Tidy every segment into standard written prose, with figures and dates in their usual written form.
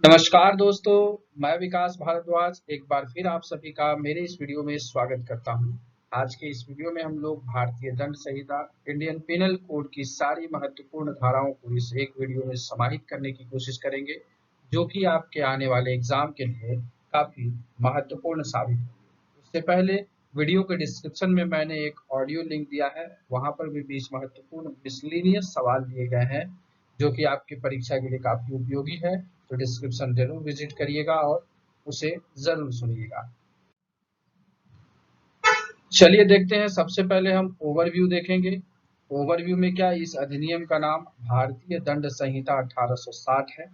नमस्कार दोस्तों, मैं विकास भारद्वाज एक बार फिर आप सभी का मेरे इस वीडियो में स्वागत करता हूं। आज के इस वीडियो में हम लोग भारतीय दंड संहिता इंडियन पिनल कोड की सारी महत्वपूर्ण धाराओं को इस एक वीडियो में समाहित करने की कोशिश करेंगे, जो कि आपके आने वाले एग्जाम के लिए काफी महत्वपूर्ण साबित होगी। उससे पहले वीडियो के डिस्क्रिप्शन में मैंने एक ऑडियो लिंक दिया है, वहां पर भी 20 महत्वपूर्ण मिसलेनियस सवाल दिए गए हैं जो कि आपकी परीक्षा के लिए काफी उपयोगी है। तो डिस्क्रिप्शन जरूर विजिट करिएगा और उसे जरूर सुनिएगा। चलिए देखते हैं। सबसे पहले हम ओवरव्यू देखेंगे। ओवरव्यू में क्या, इस अधिनियम का नाम भारतीय दंड संहिता 1860 है।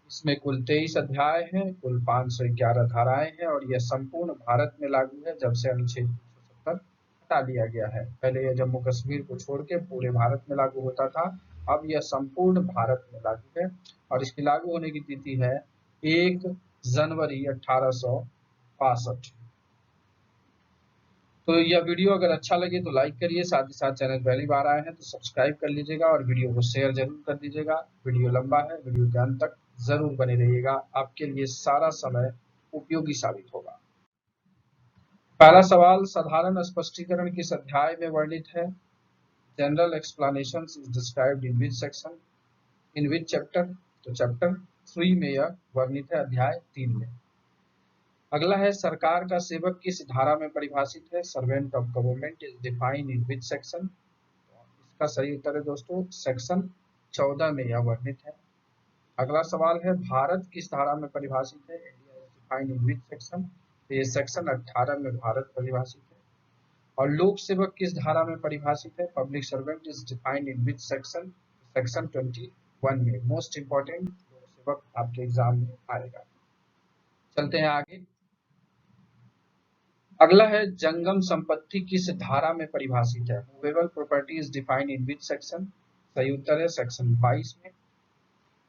इसमें कुल 23 अध्याय हैं, कुल 511 धाराएं हैं और यह संपूर्ण भारत में लागू है जब से अनुच्छेद 370 हटा दिया गया है। पहले यह जम्मू कश्मीर को छोड़ के पूरे भारत में लागू होता था, अब यह संपूर्ण भारत में लागू है और इसकी लागू होने की तिथि है 1 जनवरी 1862। तो यह वीडियो अगर अच्छा लगे तो लाइक करिए, साथ ही साथ चैनल पहली बार आए हैं तो सब्सक्राइब कर लीजिएगा और वीडियो को शेयर जरूर कर दीजिएगा। वीडियो लंबा है, वीडियो के अंत तक जरूर बने रहिएगा, आपके लिए सारा समय उपयोगी साबित होगा। पहला सवाल साधारण स्पष्टीकरण किस अध्याय में वर्णित है? General explanation is described in which section, in which chapter? तो चैप्टर 3 में यह वर्णित है, अध्याय 3 में। अगला है सरकार का सेवक किस धारा में परिभाषित है? Servant of government is defined in which section? इसका सही उत्तर है दोस्तों सेक्शन 14 में यह वर्णित है। अगला सवाल है भारत किस धारा में परिभाषित है? India is defined in which section? तो ये सेक्शन 18 में भारत परिभाषित है। और लोक सेवक किस धारा में परिभाषित है? Public servant is defined in which section? Section 21 में। मोस्ट इंपॉर्टेंट लोक सेवक आपके एग्जाम में आएगा। चलते हैं आगे। अगला है जंगम संपत्ति किस धारा में परिभाषित है? Movable property is defined in which section? सही उत्तर है सेक्शन 22 में।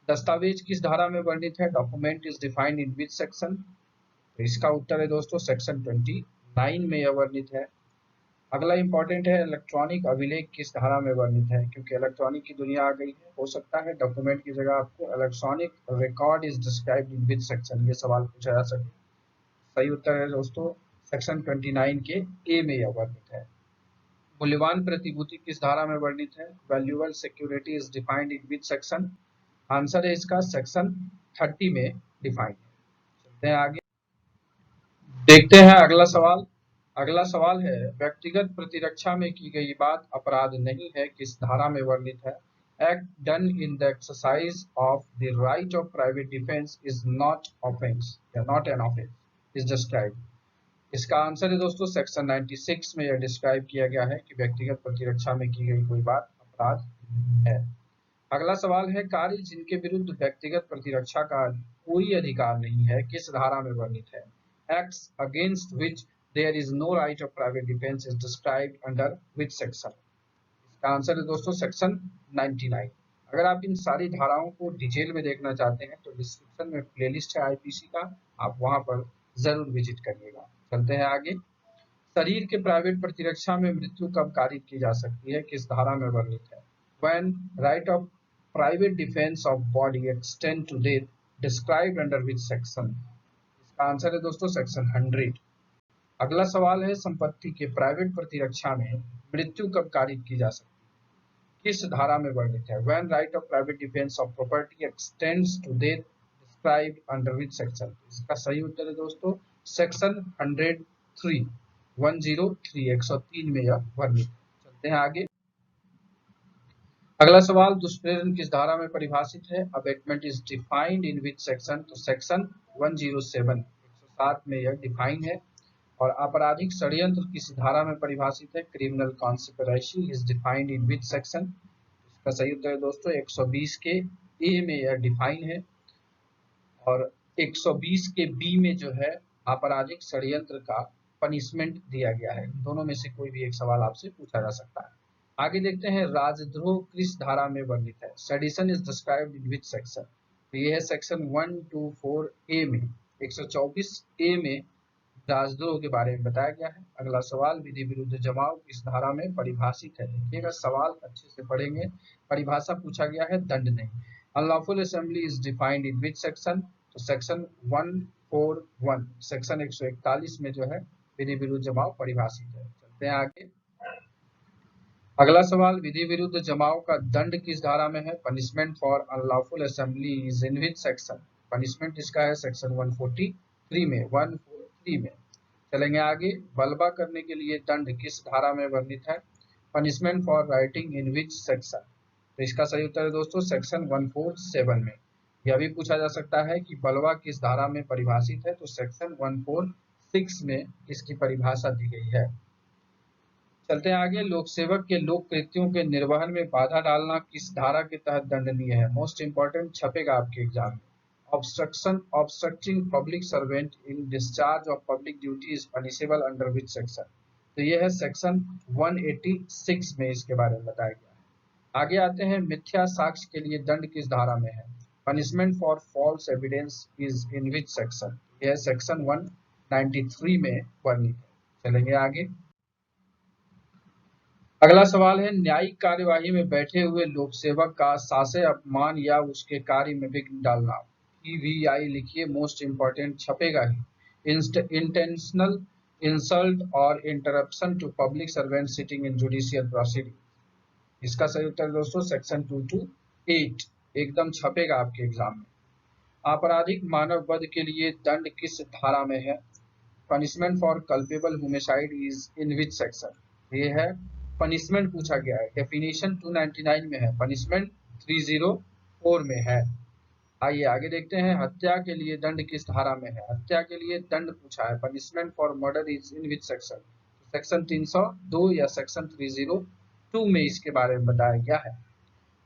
दस्तावेज किस धारा में वर्णित है? Document is defined in which section? तो इसका उत्तर है दोस्तों सेक्शन 29 में यह वर्णित है। अगला इंपॉर्टेंट है इलेक्ट्रॉनिक अभिलेख किस धारा में वर्णित है? क्योंकि इलेक्ट्रॉनिक की दुनिया आ गई है, हो सकता है डॉक्यूमेंट की जगह आपको electronic record is described in which section, ये सवाल पूछा जा सके। सही उत्तर है दोस्तों सेक्शन 29 के ए में यह वर्णित है। मूल्यवान प्रतिभूति किस धारा में वर्णित है? Valuable security is defined in which section? Answer है इसका सेक्शन 30 में डिफाइंड है। चलते हैं आगे, देखते हैं अगला सवाल। अगला सवाल है व्यक्तिगत प्रतिरक्षा में की गई बात अपराध नहीं है, किस धारा में वर्णित है? Act done in the exercise of the right of private defence is not offence या not an offence is described. इसका आंसर है दोस्तों सेक्शन 96 में यह डिस्क्राइब किया गया है कि व्यक्तिगत प्रतिरक्षा में की गई कोई बात अपराध है। अगला सवाल है कार्य जिनके विरुद्ध व्यक्तिगत प्रतिरक्षा का कोई अधिकार नहीं है किस धारा में वर्णित है? Acts against which there is no right of private defence is described under which section? इसका आंसर है दोस्तों सेक्शन 99। अगर आप इन सारी धाराओं को डिटेल में देखना चाहते हैं तो डिस्क्रिप्शन में प्लेलिस्ट है आईपीसी का, आप वहां पर जरूर विजिट करिएगा। चलते हैं आगे। शरीर के प्राइवेट प्रतिरक्षा में मृत्यु कब कारित की जा सकती है, किस धारा में वर्णित है? When right of private defense of body extend to death described under which section? इसका आंसर है दोस्तों सेक्शन 100। अगला सवाल है संपत्ति के प्राइवेट प्रतिरक्षा में मृत्यु कब कारित की जा सकती है, किस धारा में वर्णित है? When right of private defense of property extends to death described under which section? इसका सही उत्तर है दोस्तों सेक्शन 103 103 में यह वर्णित है। चलते हैं आगे। अगला सवाल दुष्प्रेरण किस धारा में परिभाषित है? Abetment is defined in which section? तो सेक्शन 107 107 में यह डिफाइंड है। और आपराधिक षड्यंत्र किस धारा में परिभाषित है? Criminal conspiracy is defined in which section? इसका सही उत्तर है दोस्तों 120 के ए में यह डिफाइन है और 120 के बी में जो है आपराधिक षड्यंत्र का पनिशमेंट दिया गया है। दोनों में से कोई भी एक सवाल आपसे पूछा जा सकता है। आगे देखते हैं राजद्रोह किस धारा में वर्णित है? Sedition is described in which section? तो ये है सेक्शन 124 ए में। 124 ए में राजद्रोह के बारे में बताया गया है। अगला सवाल विधि विरुद्ध जमाव किस धारा में परिभाषित है? देखिएगा सवाल अच्छे से पढ़ेंगे, परिभाषा पूछा गया है, दंड नहीं। Unlawful assembly is defined in which section? तो सेक्शन 141, सेक्शन 141 में जो है विधि विरुद्ध जमाव परिभाषित है। चलते हैं आगे। अगला सवाल, विधि विरुद्ध जमाव का दंड किस धारा में है? Punishment for unlawful assembly is in which section? Punishment इसका है सेक्शन 143 में, 143 में। चलेंगे आगे। बलवा करने के लिए दंड किस धारा में वर्णित है? Punishment for writing in which section? तो इसका सही उत्तर है दोस्तों सेक्शन 147 में। यह भी पूछा जा सकता है कि बलवा किस धारा में परिभाषित है? तो सेक्शन 146 में इसकी परिभाषा दी गई है। चलते हैं आगे। लोक सेवक के लोक कृत्यों के निर्वहन में बाधा डालना किस धारा के तहत दंडनीय है? मोस्ट इंपॉर्टेंट, छपेगा आपके एग्जाम में। Obstructing public servant in discharge of public duty is punishable under which section? तो यह है सेक्शन 186 में इसके बारे में बताया गया है। आगे आते हैं। मिथ्या साक्ष्य के लिए दंड किस धारा में है? Punishment for false evidence is in which section? यह सेक्शन 193 में वर्णित है। चलेंगे आगे। अगला सवाल है, न्यायिक कार्यवाही में बैठे हुए लोक सेवक का सासे अपमान या उसके कार्य में विघ्न डालना, PVI लिखिए, मोस्ट इंपॉर्टेंट, छपेगा ही। इंटेंशनल इंसल्ट और interruption to public servant sitting in judicial proceeding. इसका सही उत्तर दोस्तों सेक्शन 228, एकदम छपेगा आपके एग्जाम में। आपराधिक मानव वध के लिए दंड किस धारा में है? Punishment for culpable homicide is in which section? ये है पनिशमेंट पूछा गया है, डेफिनेशन 299 में है, पनिशमेंट 304 में है। आइए आगे देखते हैं। हत्या के लिए दंड किस धारा में है? हत्या के लिए दंड पूछा है, punishment for murder is in which section? Section 302 या सेक्शन 302 में इसके बारे में बताया गया है।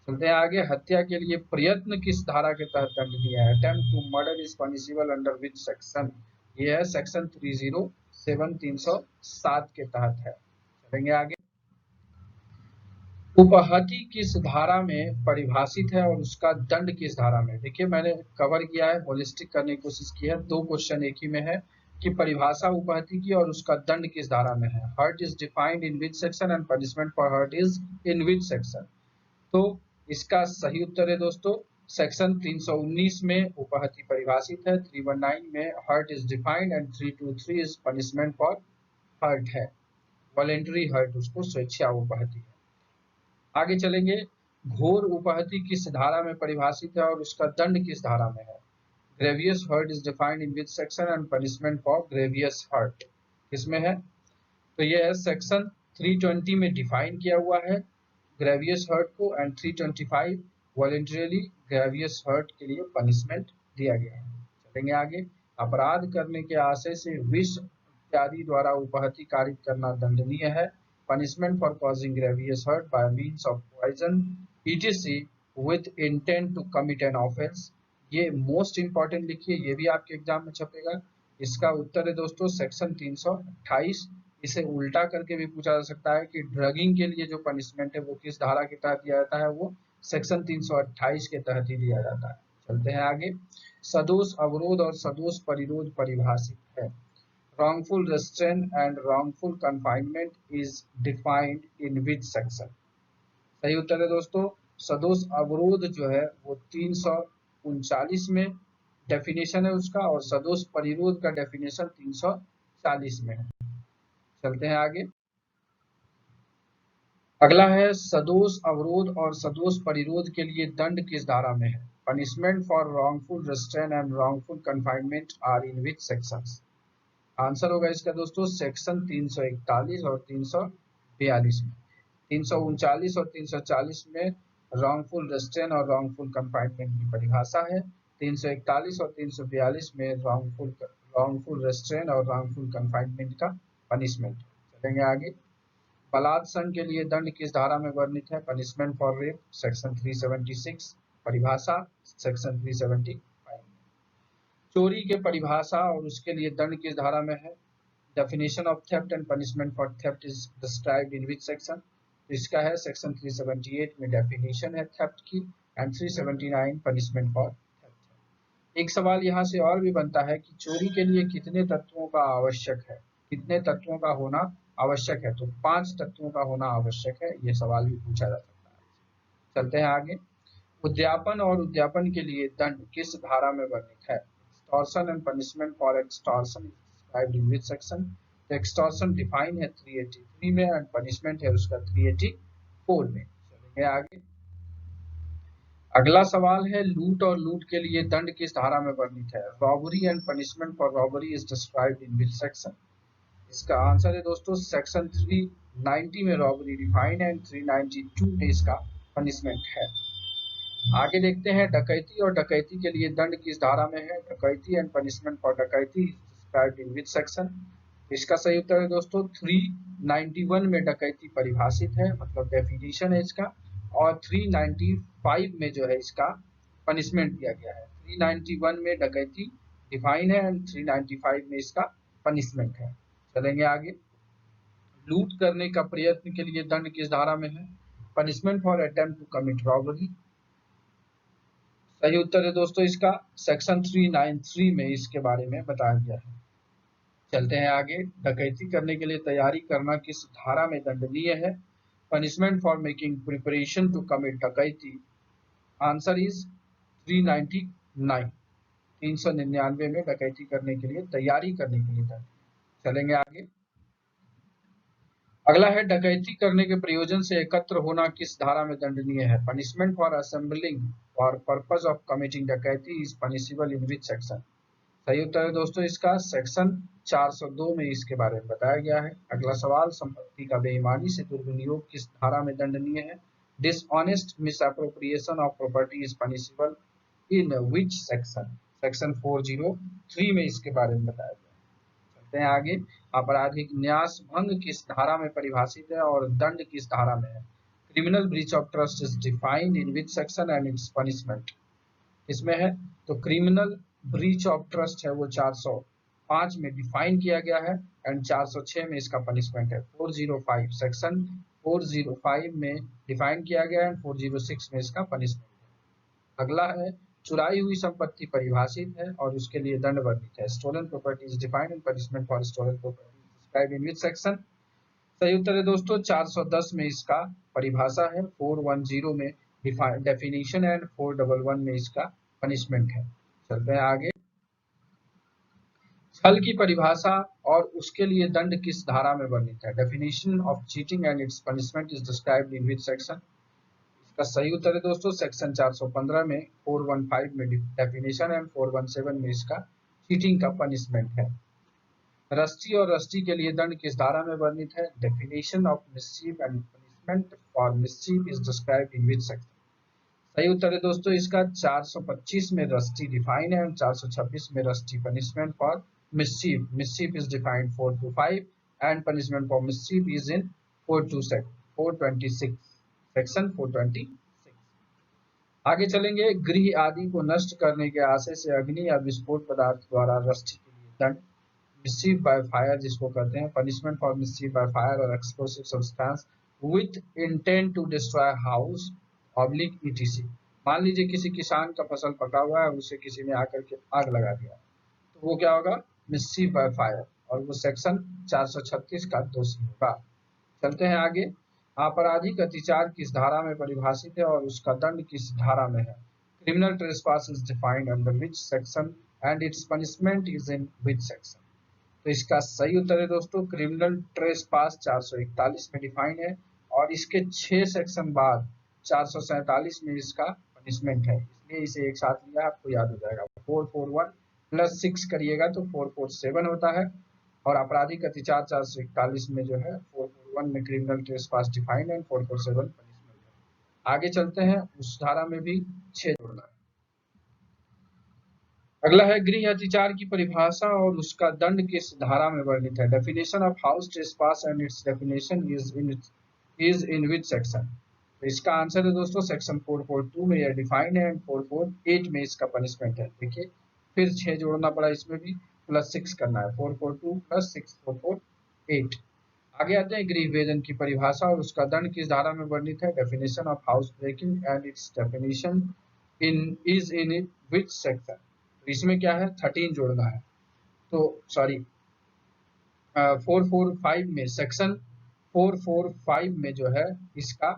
चलते हैं आगे। हत्या के लिए प्रयत्न किस धारा के तहत दंडनीय है? Attempt to murder is punishable under which section? ये है सेक्शन 307, 307 के तहत है। चलेंगे आगे। उपहति किस धारा में परिभाषित है और उसका दंड किस धारा में? देखिए मैंने कवर किया है, होलिस्टिक करने की कोशिश की है, दो क्वेश्चन एक ही में है कि परिभाषा उपहति की और उसका दंड किस धारा में है। Hurt is defined in which section and punishment for hurt is in which section? तो इसका सही उत्तर है दोस्तों सेक्शन 319 में उपहति परिभाषित है, 319 में hurt is defined and 323 is punishment for hurt है, वॉलेंटरी हर्ट, उसको स्वेच्छा उपहति है। आगे चलेंगे। घोर उपहति किस धारा में परिभाषित है और उसका दंड किस धारा में है? Grievous hurt is defined in which section and punishment for grievous hurt किसमें है? तो यह है सेक्शन 320 में डिफाइन किया हुआ है ग्रेवियस हर्ट को, एंड 325 वॉलेंटरीली ग्रेवियस हर्ट के लिए पनिशमेंट दिया गया है। चलेंगे आगे। अपराध करने के आशय से विष इत्यादि द्वारा उपहति कारित करना दंडनीय है, punishment for causing grievous hurt by means of poison etc with intent to commit an offence. ये मोस्ट इंपॉर्टेंट लिखिए, ये भी आपके एग्जाम में छपेगा। इसका उत्तर है दोस्तों सेक्शन 328। इसे उल्टा करके भी पूछा जा सकता है कि ड्रगिंग के लिए जो पनिशमेंट है वो किस धारा के तहत दिया जाता है? वो सेक्शन 328 के तहत ही दिया जाता है। चलते हैं आगे। सदोष अवरोध और सदोष परिरोध परिभाषित है। wrongful restraint and wrongful confinement is defined in which section? सही उत्तर है दोस्तों सदोष अवरोध जो है वो 339 में डेफिनेशन है उसका, और सदोष परिरोध का डेफिनेशन 340 में है। चलते हैं आगे। अगला है, सदोष अवरोध और सदोष परिरोध के लिए दंड किस धारा में है? Punishment for wrongful restraint and wrongful confinement are in which sections? Answer होगा इसका दोस्तों सेक्शन 341 और 342 में। 339 और 340 में रॉन्गफुल रेस्ट्रेन और रॉन्गफुल कन्फाइनमेंट की परिभाषा है, 341 और 342 में रॉन्गफुल रेस्ट्रेन और रॉन्गफुल कन्फाइनमेंट का पनिशमेंट। चलेंगे आगे। बलात्संग के लिए दंड किस धारा में वर्णित है? पनिशमेंट फॉर रेप सेक्शन 376, परिभाषा सेक्शन 375। चोरी के परिभाषा और उसके लिए दंड किस धारा में है? Definition of theft and punishment for theft is described in which section? इसका है सेक्शन 378 में डेफिनेशन है थेफ्ट की, एंड 379 पनिशमेंट फॉर थेफ्ट। एक सवाल यहाँ से और भी बनता है कि चोरी के लिए कितने तत्वों का आवश्यक है, कितने तत्वों का होना आवश्यक है? तो 5 तत्वों का होना आवश्यक है, ये सवाल भी पूछा जा सकता है। चलते हैं आगे। उद्यापन और उद्यापन के लिए दंड किस धारा में वर्णित है? Extortion and punishment for extortion is described in which section? Extortion define है 383 में एंड पनिशमेंट है उसका 384 में। चलेंगे आगे। अगला सवाल है लूट और लूट के लिए दंड किस धारा में वर्णित है? Robbery and punishment for robbery is described in which section? इसका आंसर है दोस्तों सेक्शन 390 में रॉबरी डिफाइन है एंड 392 में इसका पनिशमेंट है। आगे देखते हैं डकैती और डकैती के लिए दंड किस धारा में है? डकैती एंड पनिशमेंट फॉर डकैती डिस्क्राइब्ड इन विच सेक्शन? इसका सही उत्तर है दोस्तों 391 में डकैती परिभाषित है, मतलब डेफिनेशन है इसका, और 395 में जो है इसका पनिशमेंट दिया गया है। 391 में डकैती डिफाइन है एंड 395 में इसका पनिशमेंट है। चलेंगे आगे। लूट करने का प्रयत्न के लिए दंड किस धारा में है? Punishment for attempt to commit robbery. सही उत्तर है दोस्तों इसका सेक्शन 393 में इसके बारे में बताया गया है। चलते हैं आगे। डकैती करने के लिए तैयारी करना किस धारा में दंडनीय है? Punishment for making preparation to commit dacoity. Answer is 399। 399 में डकैती करने के लिए तैयारी करने के लिए दंड। चलेंगे आगे। अगला है डकैती करने के प्रयोजन से एकत्र होना किस धारा में दंडनीय है? Punishment for assembling for purpose of committing dacoity is punishable in which section? सही उत्तर है दोस्तों इसका सेक्शन 402 में इसके बारे में बताया गया है। अगला सवाल संपत्ति का बेईमानी से दुर्विनियोग किस धारा में दंडनीय है? Dishonest misappropriation of property is punishable in which section? Section 403 में इसके बारे में बताया गया है। चलते हैं आगे। आपराधिक न्यास भंग किस धारा में परिभाषित है और दंड किस धारा में है? Criminal breach of trust is defined in which section and it's punishment? इसमें है तो क्रिमिनल ब्रीच ऑफ ट्रस्ट है वो 405 में डिफाइन किया गया है एंड 406 में इसका पनिशमेंट है। 405 सेक्शन 405 में डिफाइन किया गया है, 406 में इसका पनिशमेंट है। अगला है चुराई हुई संपत्ति परिभाषित है और उसके लिए दंड वर्णित है। Stolen property is defined and punishment for stolen property described in which section? सही उत्तर है दोस्तों 410 में इसका परिभाषा है, 410 में डेफिनेशन है एंड 411 में इसका पनिशमेंट है। चलते हैं आगे। छल की परिभाषा और उसके लिए दंड किस धारा में वर्णित है? Definition of cheating and it's punishment is described in which section? इसका सही उत्तर है दोस्तों सेक्शन 415 में, 415 में डेफिनेशन एंड 417 में इसका चीटिंग का पनिशमेंट है। रस्टी और रस्टी के लिए दंड किस धारा में वर्णित है? Definition of mischief and punishment for mischief is described in which section? सही उत्तर है दोस्तों इसका 425 में रस्टी डिफाइन है, 426 में rusty punishment for mischief. Mischief is defined 425 and punishment for mischief is in 426 section 426। आगे चलेंगे। गृह आदि को नष्ट करने के आशय से अग्नि या विस्फोट पदार्थ द्वारा रस्टी के लिए दंड मिसचीफ बाय फायर जिसको कहते हैं, punishment for mischief by fire और explosive substance with intent to destroy house oblique etc. मान लीजिए किसी किसान का फसल पका हुआ है, उसे किसी ने आकर के आग लगा दिया, तो वो क्या होगा? मिसचीफ बाय फायर, और वो सेक्शन 436 का दोषी होगा। चलते हैं आगे। आपराधिक अत्याचार किस धारा में परिभाषित है और उसका दंड किस धारा में है? Criminal trespass is defined under which section and it's punishment is in which section? तो इसका सही उत्तर है दोस्तों क्रिमिनल ट्रेसपास 441 में डिफाइन है और इसके 6 सेक्शन बाद 447 में इसका पनिशमेंट है, इसलिए इसे एक साथ लिया आपको याद हो जाएगा। 441 प्लस 6 करिएगा तो 447 होता है और आपराधिक अत्याचार 441 में जो है 441 में क्रिमिनल ट्रेसपास डिफाइन है, 447 पनिशमेंट है। आगे चलते हैं, उस धारा में भी 6 जोड़ना है। अगला है गृह अत्याचार की परिभाषा और उसका दंड किस धारा में वर्णित है? Definition of house trespass and its definition is in which section? तो इसका आंसर है दोस्तों सेक्शन 442 में यह डिफाइंड है एंड 448 में इसका पनिशमेंट है। देखिए फिर 6 जोड़ना पड़ा, इसमें भी प्लस 6 करना है, 442 प्लस 6 448। आगे आते हैं गृह भेदन की परिभाषा और उसका दंड किस धारा में वर्णित है? Definition of house breaking and its definition is in which section? इसमें क्या है? 13 जोड़ना है, तो सॉरी 445 में, सेक्शन 445 में जो है इसका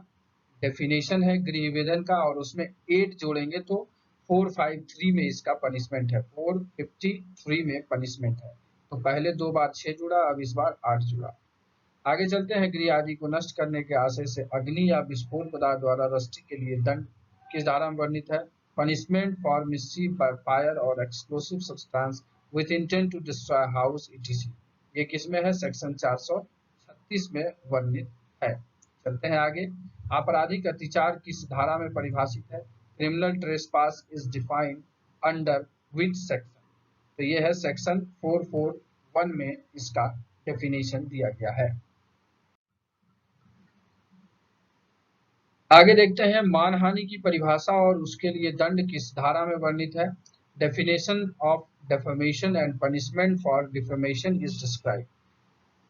डेफिनेशन है गृह विभेदन का और उसमें 8 जोड़ेंगे तो 453 में इसका पनिशमेंट है, 453 में पनिशमेंट है। तो पहले 2 बार 6 जुड़ा, अब इस बार 8 जुड़ा। आगे चलते हैं। गृह आदि को नष्ट करने के आशय से अग्नि या विस्फोट पदार्थ द्वारा रस्टी के लिए दंड किस धारा में वर्णित है? Punishment for mischief by fire और explosive substance with intent to destroy house etc। ये किसमें है? सेक्शन 436 में वर्णित है। चलते हैं आगे। आपराधिक अत्याचार किस धारा में परिभाषित है? Criminal trespass is defined under which section? तो ये है सेक्शन 441 में इसका डेफिनेशन दिया गया है। आगे देखते हैं मानहानि की परिभाषा और उसके लिए दंड किस धारा में वर्णित है? Definition of defamation and punishment for defamation is describe.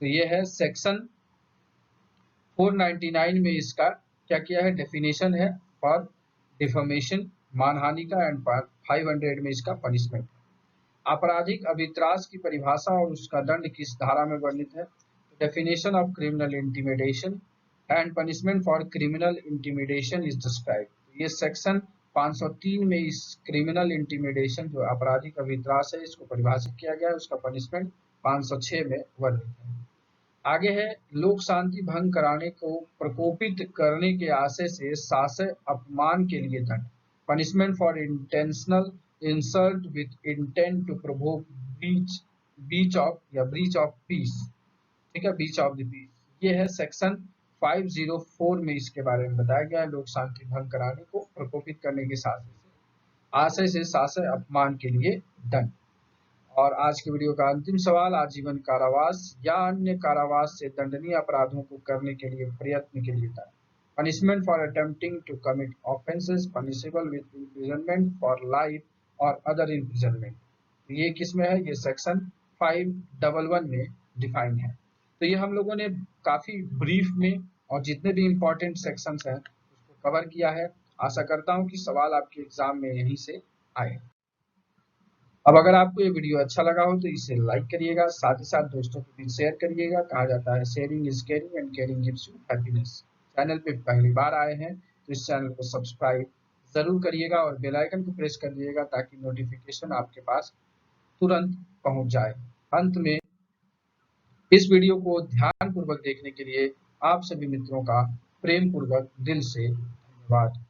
तो ये है सेक्शन 499 में इसका क्या किया है? डेफिनेशन है फॉर डिफेमेशन मानहानि का एंड 500 में इसका पनिशमेंट। आपराधिक अभित्रास की परिभाषा और उसका दंड किस धारा में वर्णित है? Definition of criminal intimidation and punishment for criminal intimidation is describe. ये सेक्शन 503 में इस क्रिमिनल इंटिमिडेशन जो आपराधिक अभित्रास है इसको परिभाषित किया गया है, उसका पनिशमेंट 506 में वर्णित है। आगे है लोक शांति भंग कराने को प्रकोपित करने के आशय से शासक अपमान के लिए दंड। Punishment for intentional insult with intent to provoke breach of peace. ठीक है, ब्रीच ऑफ द पीस। ये है सेक्शन 504 में इसके बारे में बताया गया है। लोक शांति भंग कराने को प्रकोपित करने के आशय से शासक अपमान के लिए दंड। और आज के वीडियो का अंतिम सवाल, आजीवन कारावास या अन्य कारावास से दंडनीय अपराधों को करने के लिए प्रयत्न के लिए दंड। Punishment for attempting to commit offences punishable with imprisonment for life और अदर इम्प्रिजनमेंट। ये किसमें है? ये सेक्शन 511 में डिफाइन है। तो ये हम लोगों ने काफी ब्रीफ में और जितने भी इम्पोर्टेंट सेक्शंस हैं उसको कवर किया है। आशा करता हूँ कि सवाल आपके एग्जाम में यहीं से आए। अब अगर आपको ये वीडियो अच्छा लगा हो तो इसे लाइक करिएगा, साथ ही साथ दोस्तों के बीच शेयर करिएगा। कहा जाता है sharing is caring and caring gives you happiness. Channel पे पहली बार आए हैं तो इस चैनल को सब्सक्राइब जरूर करिएगा और बेल आइकन को प्रेस कर दीजिएगा ताकि नोटिफिकेशन आपके पास तुरंत पहुंच जाए। अंत में इस वीडियो को ध्यानपूर्वक देखने के लिए आप सभी मित्रों का प्रेम पूर्वक दिल से धन्यवाद।